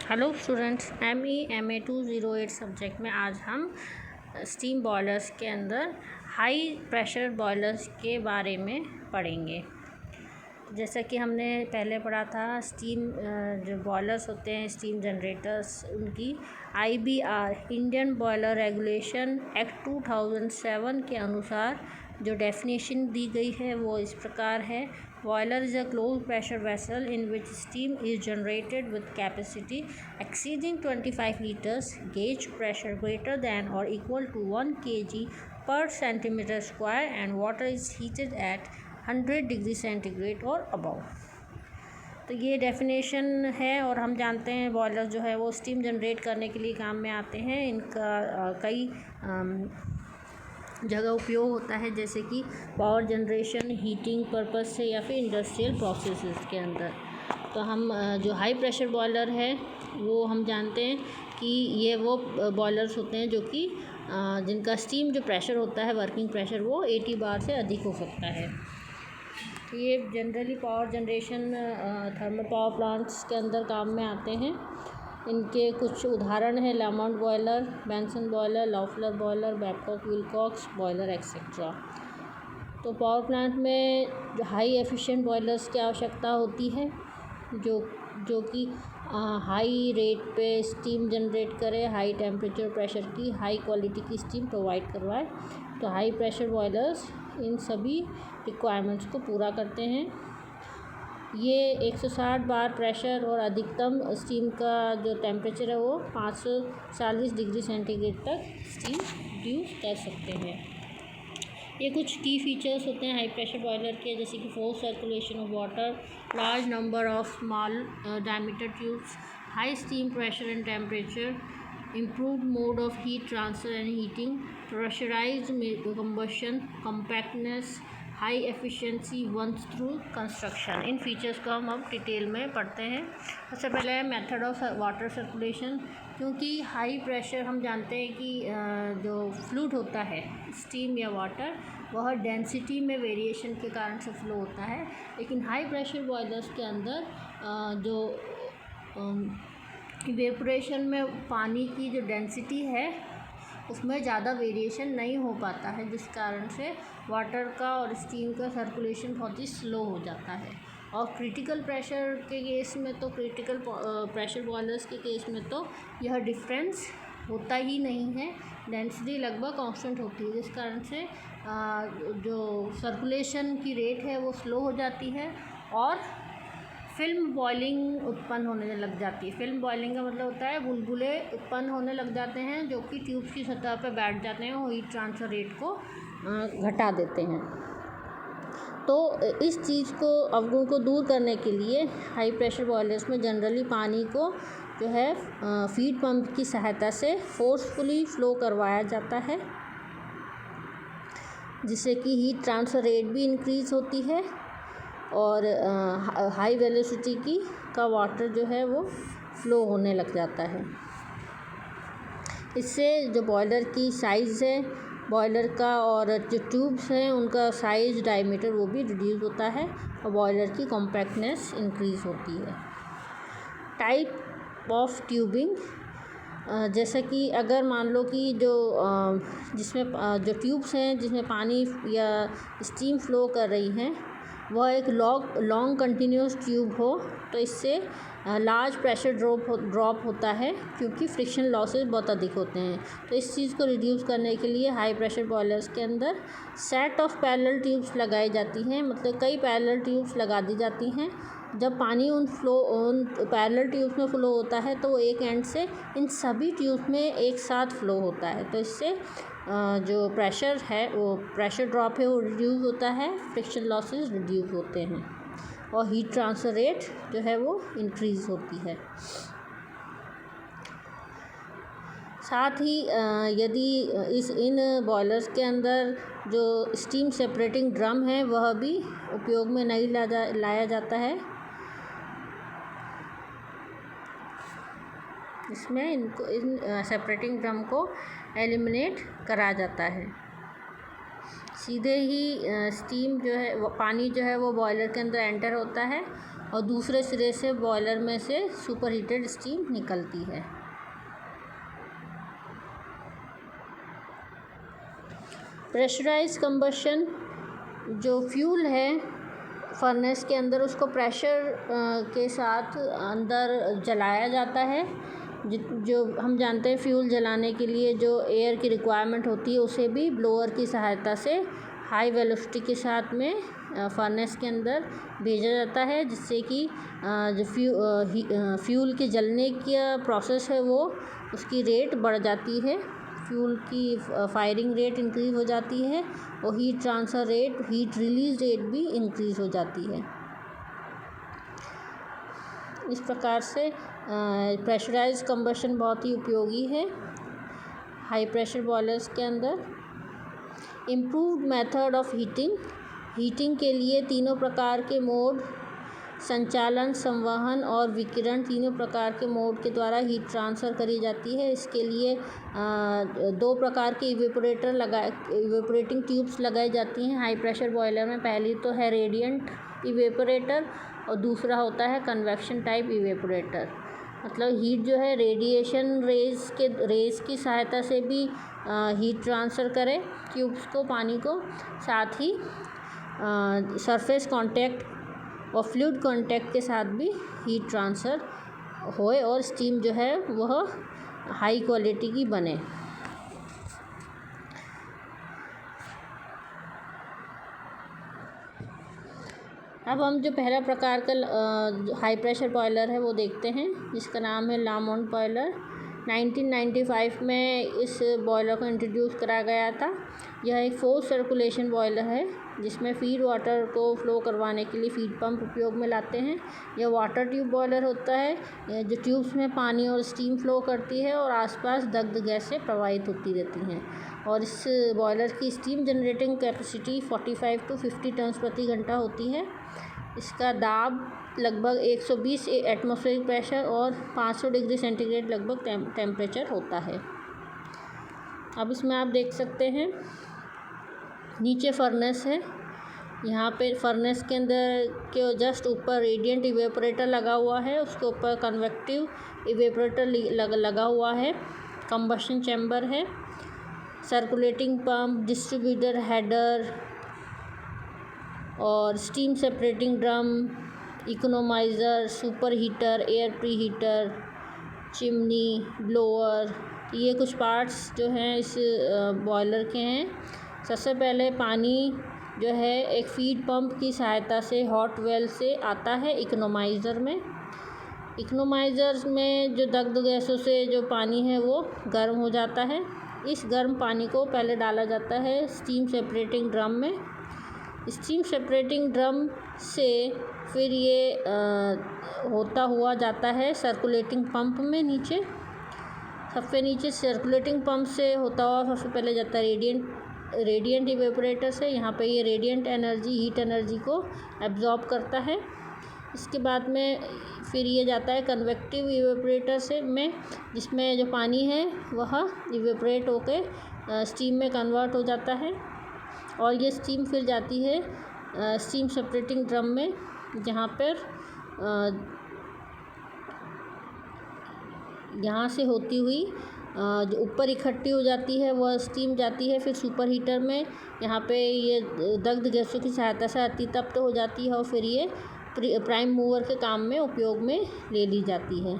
Hello students, ME 208 subject में आज हम स्टीम बॉयलर्स के अंदर हाई प्रेशर बॉयलर्स के बारे में पढ़ेंगे। जैसा कि हमने पहले पढ़ा था, स्टीम जो बॉयलर्स होते हैं, स्टीम जनरेटर्स, उनकी IBR Indian boiler regulation act 2007 के अनुसार जो डेफिनेशन दी गई है वो इस प्रकार है। Boiler is a close pressure vessel in which steam is generated with capacity exceeding 25 liters, gauge pressure greater than or equal to 1 kg per centimeter square, and water is heated at 100 degree centigrade और above. तो ये definition है और हम जानते हैं boiler जो है वो स्टीम जनरेट करने के लिए काम में आते हैं। इनका कई जगह उपयोग होता है, जैसे कि पावर जनरेशन, हीटिंग पर्पस से, या फिर इंडस्ट्रियल प्रोसेसेस के अंदर। तो हम जो हाई प्रेशर बॉयलर है वो हम जानते हैं कि ये वो बॉयलर्स होते हैं जो कि जिनका स्टीम जो प्रेशर होता है, वर्किंग प्रेशर, वो 80 बार से अधिक हो सकता है। ये generally power generation, thermal power plants के अंदर काम में आते हैं। इनके कुछ उदाहरण हैं Lamont boiler, Benson boiler, Loeffler boiler, Babcock Wilcox boiler etcetera. तो पावर प्लांट में हाई एफिशिएंट बॉयलर्स की आवश्यकता होती है जो कि हाई रेट पे स्टीम जनरेट करे, हाई टेम्परेचर प्रेशर की हाई क्वालिटी की स्टीम प्रोवाइड करवाए। तो हाई प्रेशर बॉयलर्स इन सभी रिक्वायरमेंट्स को पूरा करते हैं। ये 160 बार प्रेशर और अधिकतम स्टीम का जो टेम्परेचर है वो 540 डिग्री सेंटीग्रेड तक स्टीम प्रोड्यूस कर सकते हैं। ये कुछ की फीचर्स होते हैं हाई प्रेशर बॉयलर के, जैसे कि force circulation of water, large number of small diameter tubes, high steam pressure and temperature, improved mode of heat transfer and heating, pressurized combustion, compactness, high efficiency once through construction। In features को हम अब detail में पढ़ते हैं। सबसे पहले है method of water circulation. क्योंकि हाई प्रेशर हम जानते हैं कि जो फ्लूइड होता है, स्टीम या वाटर, वह डेंसिटी में वेरिएशन के कारण से फ्लो होता है। लेकिन हाई प्रेशर बॉयलर्स के अंदर जो इवेपोरेशन में पानी की जो डेंसिटी है उसमें ज़्यादा वेरिएशन नहीं हो पाता है, जिस कारण से वाटर का और स्टीम का सर्कुलेशन बहुत ही स्लो हो जाता है। और क्रिटिकल प्रेशर के केस में तो क्रिटिकल प्रेशर बॉयलर्स के केस में तो यह डिफरेंस होता ही नहीं है, डेंसिटी लगभग कांस्टेंट होती है, जिस कारण से जो सर्कुलेशन की रेट है वो स्लो हो जाती है और फिल्म बॉइलिंग उत्पन्न होने लग जाती है। फिल्म बॉइलिंग का मतलब होता है बुलबुले उत्पन्न होने लग जाते हैं जो कि ट्यूब्स की सतह पर बैठ जाते हैं और हीट ट्रांसफ़र रेट को घटा देते हैं। तो इस चीज़ को, अवगुण को दूर करने के लिए हाई प्रेशर बॉयलर्स में जनरली पानी को जो है फीड पंप की सहायता से फोर्सफुली फ्लो करवाया जाता है, जिससे कि हीट ट्रांसफ़र रेट भी इंक्रीज़ होती है और हाई वेलोसिटी का वाटर जो है वो फ्लो होने लग जाता है। इससे जो बॉयलर की साइज़ है बॉयलर का और जो ट्यूब्स हैं उनका साइज़, डायमीटर, वो भी रिड्यूस होता है और बॉयलर की कॉम्पैक्टनेस इंक्रीज़ होती है। टाइप ऑफ ट्यूबिंग, जैसे कि अगर मान लो कि जिसमें जो ट्यूब्स हैं जिसमें पानी या स्टीम फ्लो कर रही हैं वह एक लॉन्ग कंटिन्यूस ट्यूब हो, तो इससे लार्ज प्रेशर ड्रॉप होता है क्योंकि फ्रिक्शन लॉसेस बहुत अधिक होते हैं। तो इस चीज़ को रिड्यूस करने के लिए हाई प्रेशर बॉयलर्स के अंदर सेट ऑफ पैरेलल ट्यूब्स लगाई जाती हैं, मतलब कई पैरेलल ट्यूब्स लगा दी जाती हैं। जब पानी उन पैरेलल ट्यूब्स में फ़्लो होता है तो एक एंड से इन सभी ट्यूब्स में एक साथ फ़्लो होता है, तो इससे जो प्रेशर है वो प्रेशर ड्रॉप है वो रिड्यूस होता है, फ्रिक्शन लॉसेस रिड्यूस होते हैं और हीट ट्रांसफ़र रेट जो है वो इंक्रीज़ होती है। साथ ही यदि इन बॉयलर्स के अंदर जो स्टीम सेपरेटिंग ड्रम है वह भी उपयोग में नहीं लाया जाता है, इसमें इन सेपरेटिंग ड्रम को एलिमिनेट करा जाता है। सीधे ही स्टीम जो है वो पानी जो है वो बॉयलर के अंदर एंटर होता है और दूसरे सिरे से बॉयलर में से सुपर हीटेड स्टीम निकलती है। प्रेशराइज कंबशन, जो फ्यूल है फर्नेस के अंदर उसको प्रेशर के साथ अंदर जलाया जाता है। जो हम जानते हैं फ्यूल जलाने के लिए जो एयर की रिक्वायरमेंट होती है उसे भी ब्लोअर की सहायता से हाई वेलोसिटी के साथ में फर्नेस के अंदर भेजा जाता है, जिससे कि जो फ्यूल के जलने का प्रोसेस है वो उसकी रेट बढ़ जाती है, फ्यूल की फायरिंग रेट इंक्रीज़ हो जाती है और heat transfer rate, heat release rate भी इंक्रीज़ हो जाती है। इस प्रकार से प्रेशराइज कंबशन बहुत ही उपयोगी है हाई प्रेशर बॉयलर्स के अंदर। इम्प्रूव्ड मेथड ऑफ हीटिंग के लिए तीनों प्रकार के मोड, संचालन, संवहन और विकिरण, तीनों प्रकार के मोड के द्वारा हीट ट्रांसफ़र करी जाती है। इसके लिए 2 प्रकार के इवेपोरेटिंग ट्यूब्स लगाई जाती हैं हाई प्रेशर बॉयलर में। पहली तो है रेडिएंट इवेपोरेटर और दूसरा होता है कन्वेक्शन टाइप इवेपोरेटर। मतलब हीट जो है रेडिएशन रेज़ की सहायता से भी हीट ट्रांसफ़र करे ट्यूब्स को, पानी को, साथ ही सरफेस कांटेक्ट और फ्लूइड कांटेक्ट के साथ भी हीट ट्रांसफ़र होए और स्टीम जो है वह हाई क्वालिटी की बने। अब हम जो पहला प्रकार का हाई प्रेशर बॉयलर है वो देखते हैं, जिसका नाम है लामोंट बॉयलर। 1995 में इस बॉयलर को इंट्रोड्यूस करा गया था। यह एक फोर्स सर्कुलेशन बॉयलर है जिसमें फीड वाटर को फ्लो करवाने के लिए फीड पंप उपयोग में लाते हैं। यह वाटर ट्यूब बॉयलर होता है जो ट्यूब्स में पानी और स्टीम फ्लो करती है और आसपास दग्ध गैसें प्रवाहित होती रहती हैं। और इस बॉयलर की steam generating capacity 45 to 50 ton प्रति घंटा होती है। इसका दाब लगभग 120 एटमॉस्फेरिक प्रेशर और 500 डिग्री सेंटीग्रेड लगभग टेम्परेचर होता है। अब इसमें आप देख सकते हैं नीचे फर्नेस है, यहाँ पे फर्नेस के अंदर के जस्ट ऊपर रेडिएंट इवेपोरेटर लगा हुआ है, उसके ऊपर कन्वेक्टिव इवेपोरेटर लगा हुआ है, कंबशन चैम्बर है, सर्कुलेटिंग पंप, डिस्ट्रीब्यूटर हेडर और steam separating drum, economiser, super heater, air pre heater, chimney, blower, ये कुछ पार्ट्स जो हैं इस बॉयलर के हैं। सबसे पहले पानी जो है एक फीड पंप की सहायता से हॉट वेल से आता है इकोनोमाइज़र में। इकोनोमाइज़र में जो दग्ध गैसों से जो पानी है वो गर्म हो जाता है। इस गर्म पानी को पहले डाला जाता है स्टीम सेपरेटिंग ड्रम में। स्टीम सेपरेटिंग ड्रम से फिर ये होता हुआ जाता है सर्कुलेटिंग पंप में नीचे। सबसे नीचे सर्कुलेटिंग पंप से होता हुआ सबसे पहले जाता है रेडिएंट इवेपोरेटर से। यहाँ पे ये रेडिएंट एनर्जी, हीट एनर्जी को एब्जॉर्ब करता है। इसके बाद में फिर ये जाता है कन्वेक्टिव इवेपोरेटर में, जिसमें जो पानी है वह इवेपोरेट होके स्टीम में कन्वर्ट हो जाता है और ये स्टीम फिर जाती है स्टीम सेपरेटिंग ड्रम में, जहाँ पर यहाँ से होती हुई जो ऊपर इकट्ठी हो जाती है वह स्टीम जाती है फिर सुपर हीटर में। यहाँ पे ये दग्ध गैसों की सहायता से अतितप्त हो जाती है और फिर ये प्राइम मूवर के काम में उपयोग में ले ली जाती है।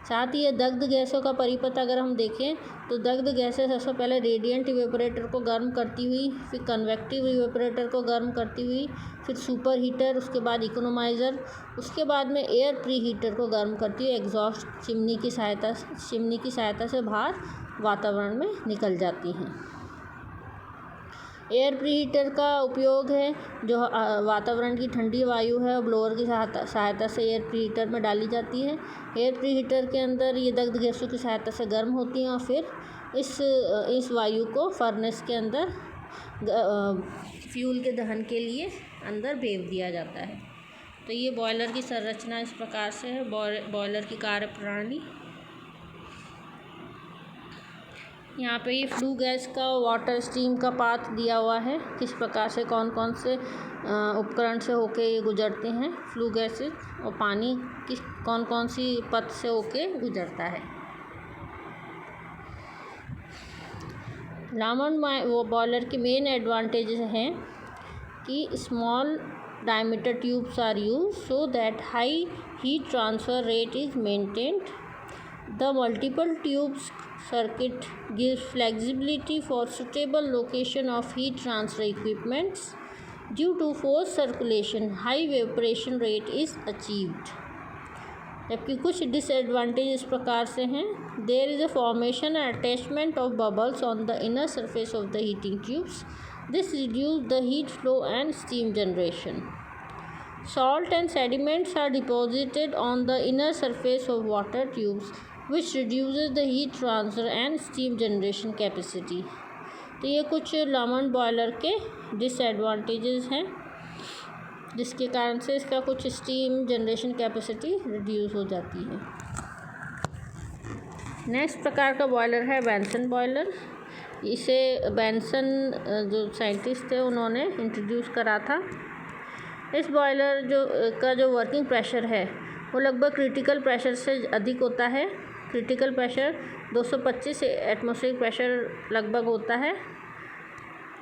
साथ ही ये दग्ध गैसों का परिपथ अगर हम देखें तो दग्ध गैसें सबसे पहले रेडिएंट इवेपोरेटर को गर्म करती हुई, फिर कन्वेक्टिव इवेपोरेटर को गर्म करती हुई, फिर सुपर हीटर, उसके बाद इकोनोमाइज़र, उसके बाद में एयर प्री हीटर को गर्म करती हुई एग्जॉस्ट चिमनी की सहायता से बाहर वातावरण में निकल जाती हैं। एयर प्री हीटर का उपयोग है जो वातावरण की ठंडी वायु है ब्लोअर की सहायता से एयर प्री हीटर में डाली जाती है। एयर प्री हीटर के अंदर ये दग्ध गैसों की सहायता से गर्म होती हैं और फिर इस वायु को फर्नेस के अंदर फ्यूल के दहन के लिए अंदर भेज दिया जाता है। तो ये बॉयलर की संरचना इस प्रकार से है, बॉयलर की कार्यप्रणाली। यहाँ पे ये फ्लू गैस का वाटर स्टीम का पाथ दिया हुआ है, किस प्रकार से कौन कौन से उपकरण से होके ये गुजरते हैं फ्लू गैसेज, और पानी किस कौन कौन सी पथ से होके गुजरता है। रामन बॉयलर के मेन एडवांटेजेस हैं कि small diameter tubes are used so that high heat transfer rate is maintained. The multiple tubes circuit gives flexibility for suitable location of heat transfer equipments. Due to forced circulation, high evaporation rate is achieved. जबकि कुछ disadvantage इस प्रकार से हैं। There is a formation and attachment of bubbles on the inner surface of the heating tubes. This reduces the heat flow and steam generation. Salt and sediments are deposited on the inner surface of water tubes, which reduces the heat transfer and steam generation capacity. तो ये कुछ लामन boiler के disadvantages हैं, जिसके कारण से इसका कुछ स्टीम जनरेशन कैपेसिटी रिड्यूस हो जाती है। नेक्स्ट प्रकार का बॉयलर है बेंसन बॉयलर। इसे बेंसन जो साइंटिस्ट थे उन्होंने इंट्रोड्यूस करा था। इस बॉयलर जो वर्किंग प्रेशर है वो लगभग क्रिटिकल प्रेशर से अधिक होता है। क्रिटिकल प्रेशर 225 एटमॉस्फेरिक प्रेशर लगभग होता है,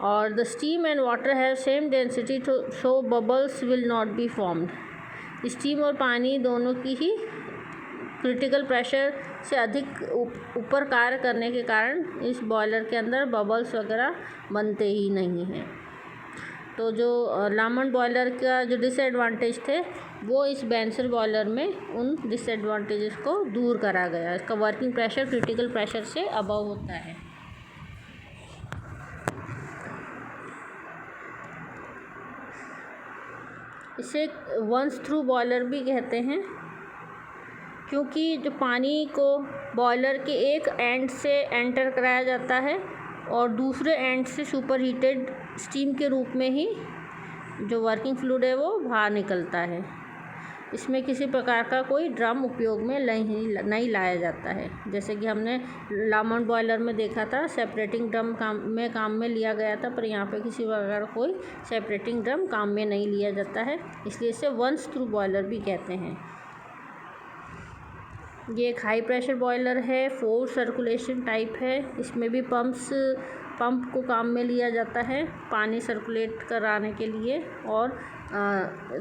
और the steam and water have same density so bubbles will not be formed. Steam और पानी दोनों की ही क्रिटिकल प्रेशर से अधिक ऊपर कार्य करने के कारण इस बॉयलर के अंदर बबल्स वगैरह बनते ही नहीं हैं। तो जो लामन बॉयलर का जो डिसएडवांटेज थे वो इस बेंसन बॉयलर में उन डिसएडवांटेजेस को दूर करा गया। इसका वर्किंग प्रेशर क्रिटिकल प्रेशर से अबव होता है। इसे वंस थ्रू बॉयलर भी कहते हैं, क्योंकि जो पानी को बॉयलर के एक एंड से एंटर कराया जाता है और दूसरे एंड से सुपर हीटेड स्टीम के रूप में ही जो वर्किंग फ्लूइड है वो बाहर निकलता है। इसमें किसी प्रकार का कोई ड्रम उपयोग में नहीं लाया जाता है। जैसे कि हमने लामन बॉयलर में देखा था, सेपरेटिंग ड्रम काम में लिया गया था, पर यहाँ पे किसी प्रकार का कोई सेपरेटिंग ड्रम काम में नहीं लिया जाता है, इसलिए इसे वंस थ्रू बॉयलर भी कहते हैं। ये एक हाई प्रेशर बॉयलर है, फोर्स सर्कुलेशन टाइप है। इसमें भी पंप को काम में लिया जाता है पानी सर्कुलेट कराने के लिए और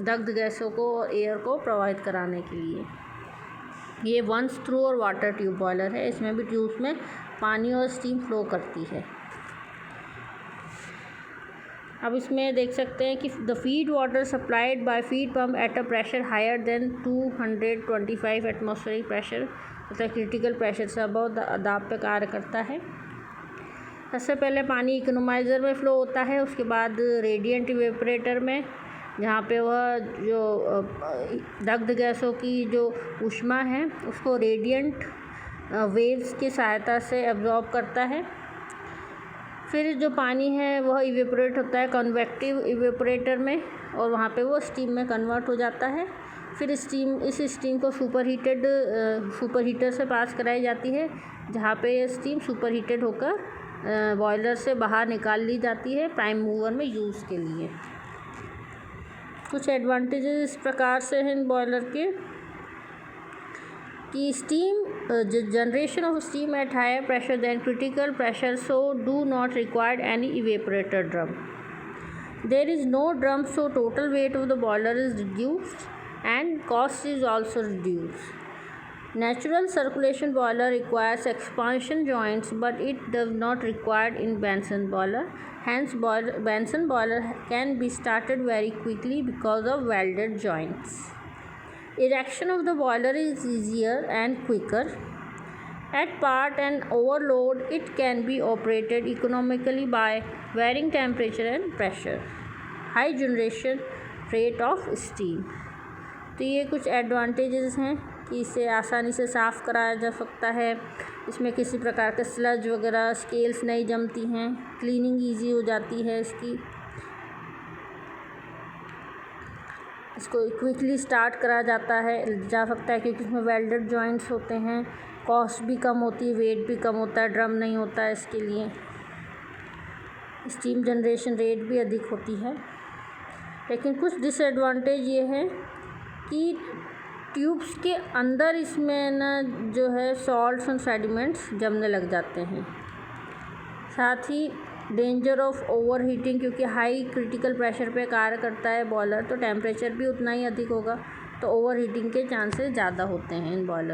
दग्ध गैसों को और एयर को प्रवाहित कराने के लिए। ये वंस थ्रू और वाटर ट्यूब बॉयलर है। इसमें भी ट्यूब्स में पानी और स्टीम फ्लो करती है। अब इसमें देख सकते हैं कि the feed water supplied by feed pump at a pressure higher than 225 atmospheric pressure, मतलब क्रिटिकल प्रेशर से अबव दाब पे कार्य करता है। सबसे पहले पानी इकोनोमाइज़र में फ़्लो होता है, उसके बाद रेडिएंट इवेपोरेटर में, जहाँ पे वह जो दग्ध गैसों की जो ऊष्मा है उसको रेडिएंट वेव्स की सहायता से एब्जॉर्ब करता है। फिर जो पानी है वह इवेपोरेट होता है कन्वेक्टिव इवेपोरेटर में, और वहाँ पे वो स्टीम में कन्वर्ट हो जाता है। फिर इस स्टीम को सुपर हीटर से पास कराई जाती है, जहाँ पे ये स्टीम सुपर हीटेड होकर बॉयलर से बाहर निकाल ली जाती है प्राइम मूवर में यूज़ के लिए। कुछ एडवांटेजेस इस प्रकार से हैं इन बॉयलर के कि generation of steam at higher pressure than critical pressure, so do not require any evaporator drum. There is no drum, so total weight of the boiler is reduced and cost is also reduced. Natural circulation boiler requires expansion joints, but it does not require in Benson boiler. Hence, Benson boiler can be started very quickly because of welded joints. Erection of the boiler is easier and quicker. At part and overload, it can be operated economically by varying temperature and pressure. High generation rate of steam. तो ये कुछ advantages हैं कि इसे आसानी से साफ़ कराया जा सकता है, इसमें किसी प्रकार के स्लज वगैरह स्केल्स नहीं जमती हैं, क्लीनिंग इजी हो जाती है इसको क्विकली स्टार्ट करा जा सकता है क्योंकि इसमें वेल्डेड जॉइंट्स होते हैं। कॉस्ट भी कम होती है, वेट भी कम होता है, ड्रम नहीं होता है इसके लिए, स्टीम जनरेशन रेट भी अधिक होती है। लेकिन कुछ डिसएडवांटेज ये है कि ट्यूब्स के अंदर इसमें ना जो है सॉल्ट्स और सेडिमेंट्स जमने लग जाते हैं। साथ ही डेंजर ऑफ ओवर हीटिंग, क्योंकि हाई क्रिटिकल प्रेशर पे कार्य करता है बॉयलर, तो टेम्परेचर भी उतना ही अधिक होगा, तो ओवर हीटिंग के चांसेस ज़्यादा होते हैं इन बॉयलर।